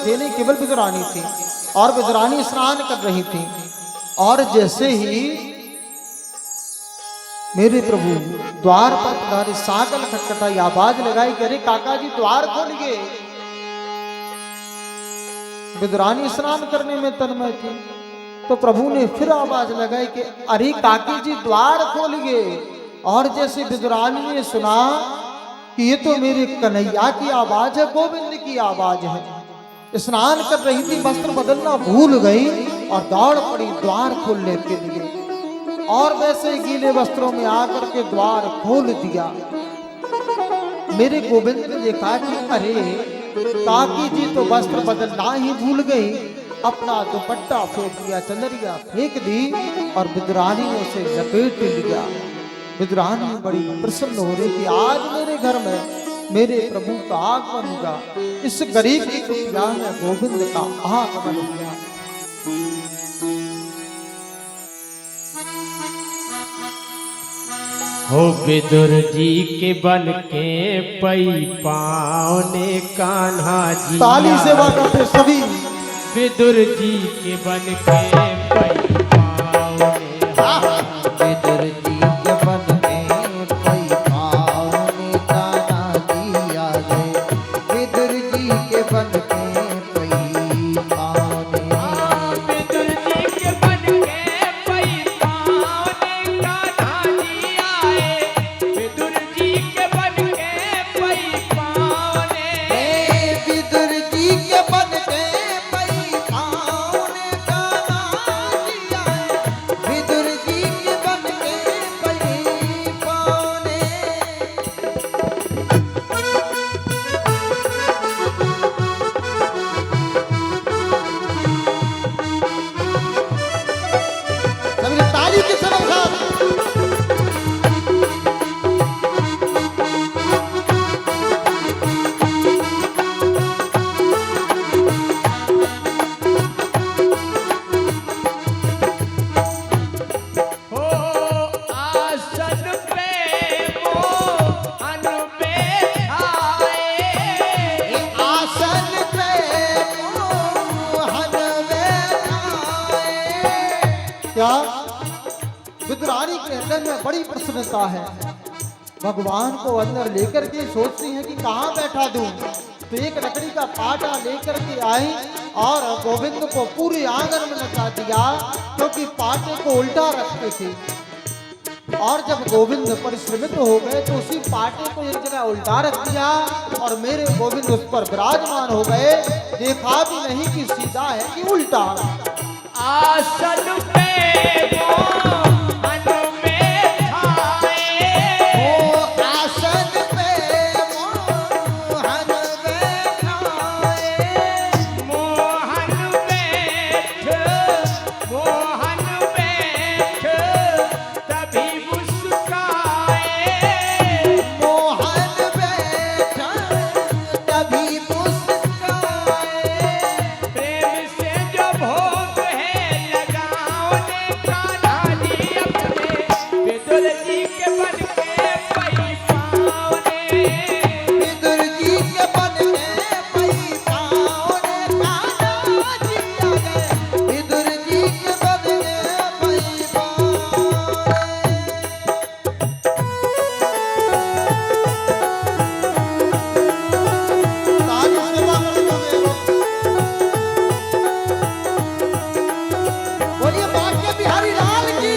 थे नहीं, केवल विदुरानी थी। और विदुरानी स्नान कर रही थी। और जैसे ही मेरे प्रभु द्वार पर पधारे, सागल खटखटाई, आवाज लगाई कि अरे काका जी द्वार खोलिए। विदुरानी स्नान करने में तन्मय थी, तो प्रभु ने फिर आवाज लगाई कि अरे काकी जी द्वार खोलिए। और जैसे विदुरानी ने सुना कि ये तो मेरे कन्हैया की आवाज है, गोविंद की आवाज है, स्नान कर रही थी, वस्त्र बदलना भूल गई और दौड़ पड़ी द्वार खोलने के लिए। और वैसे गीले वस्त्रों में आकर के द्वार खोल दिया। मेरे गोविंद ने देखा कि अरे काकी जी तो वस्त्र बदलना ही भूल गई, अपना दुपट्टा फेंक दिया, चंदरिया फेंक दी और विदुरानी ने उसे लपेट लिया। विदुरानी बड़ी प्रसन्न हो रही कि आज मेरे घर में मेरे प्रभु का आगमन होगा। इस गरीब की कुटिया में गोविंद का आगमन हुआ। हो विदुर जी के बन के पई पावने कान्हा जी, ताली सेवा करते सभी। विदुर जी के बन के पई पावने, विदुर जी के बन के पई पावने कान्हा जी आ गए। विदुर जी के बन के पई पावने, विदुर जी के बन के पई पावने कान्हा जी आए। विदुर जी के बन के पई पावने, विदुर जी के बन के पई पावने कान्हा जी आए। विदुर जी के बन के पई पावने, सभी ने ताली के साथ हो आसन पे मोहन बैठाए। आसन पे मोहन बैठाए। क्या विदुरानी के हृदय में बड़ी प्रसन्नता है। भगवान को अंदर लेकर के सोचती है कि कहाँ बैठा दूं। तो एक लकड़ी का पाटा लेकर के आई और गोविंद को पूरे आंगन में नचा दिया, क्योंकि पाटे को उल्टा रखते थे। और जब गोविंद परिश्रमित हो गए तो उसी पाटे को एक जगह उल्टा रख दिया और मेरे गोविंद उस पर विराजमान हो गए। देखा भी नहीं कि सीधा है कि उल्टा। आसन पे मोहन बैठाए। आसन पे मोहन बैठाए। मोहन बैठ तभी मुस्काए। मोहन बैठ तभी मुस्काए। प्रेम से जो भोग है लगाओने कान्हा जी अपने। विदुर जी के बन के पई पावने। विदुर जी के बन के पई पावने कान्हा जी आ गए। विदुर जी के बन के पई पावने। ताली सेवा करते हुए बोलिए बाके बिहारी लाल की।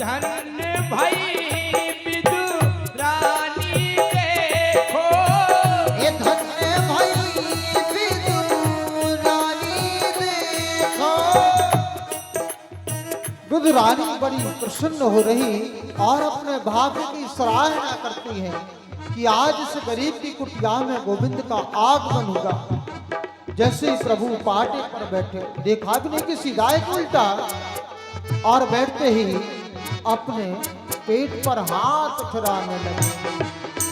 धन्य भई विदुरानी देखो। ये धन्य भई विदुरानी देखो। विदुरानी बड़ी प्रसन्न हो रही और अपने भाग्य की सराहना करती हैं कि आज इस गरीब की कुटिया में गोविंद का आगमन होगा। जैसे ही प्रभु पाटे पर बैठे, देखा भी नहीं कि सीधा एक उल्टा, और बैठते ही अपने पेट पर हाथ फिराने लगे।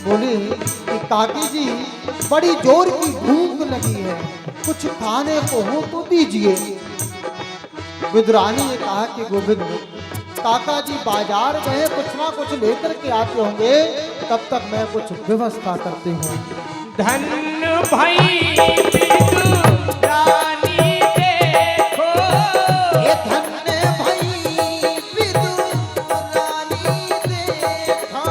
बोली कि काकी जी बड़ी जोर की भूख लगी है, कुछ खाने को हो तो दीजिए। विदुरानी ने कहा कि गोविंद, काका जी बाजार गए, कुछ ना कुछ लेकर के आते होंगे, तब तक मैं कुछ व्यवस्था करती हूँ। धन भाई विदुरानी देखो, ये धन्य भई विदुरानी देखो,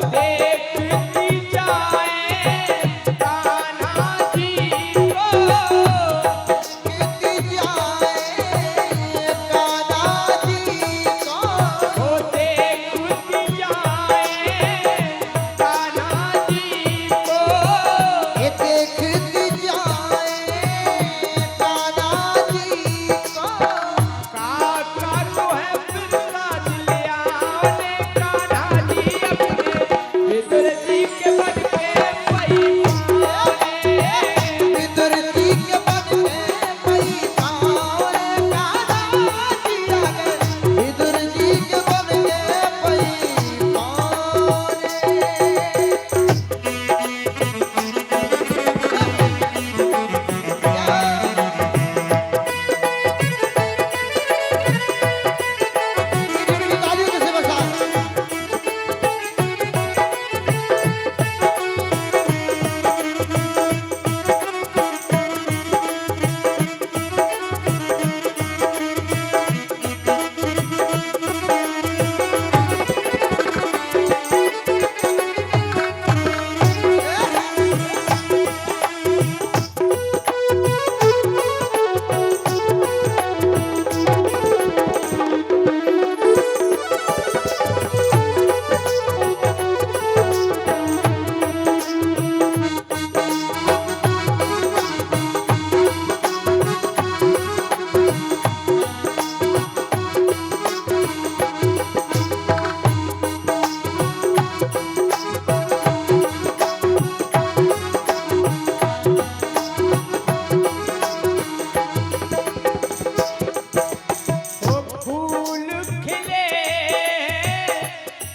देखती जाए कान्हा जी को, देखती जाए कान्हा जी को, ओ देखती जाए कान्हा जी को, ये देखती जाए कान्हा जी को। काका तो है फिरता ले आने कान्हा जी अपने विदुर जी के बन के पैमाने। विदुर जी के बन में पैमाने कान्हा जी आ गए, विदुर जी के बन में पैमाने। तालियों से बसा वो फूल खिले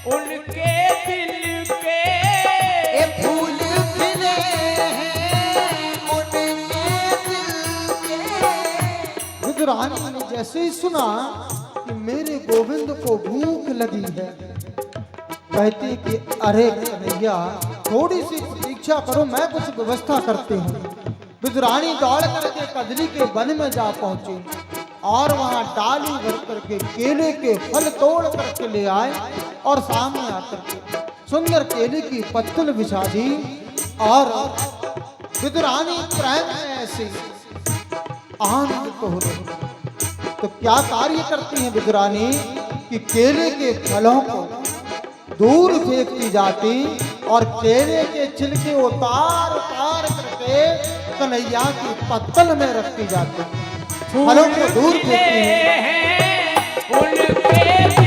उनके दिल के, ये फूल खिले हैं उनके दिल के। विदुरानी ने जैसे ही सुना कि मेरे गोविंद को भूख लगी है, कहती कि अरे कन्हैया थोड़ी सी प्रतीक्षा करो, मैं कुछ व्यवस्था करती हूँ। विदुरानी दौड़ करके कजली के वन में जा पहुंची और वहां डाली भर करके केले के फल तोड़ करके ले आए और सामने आकर के सुंदर केले की पत्तल बिछा दी। और विदुरानी प्रेम में ऐसी आनंदित हो रही। तो क्या कार्य करती हैं विदुरानी कि केले के फलों को दूर फेंकती जाती और केले के छिलके उतार उतार करके कन्हैया की पत्तल में रखती जाती, फलों को दूर फेंकती हैं। हैं उनके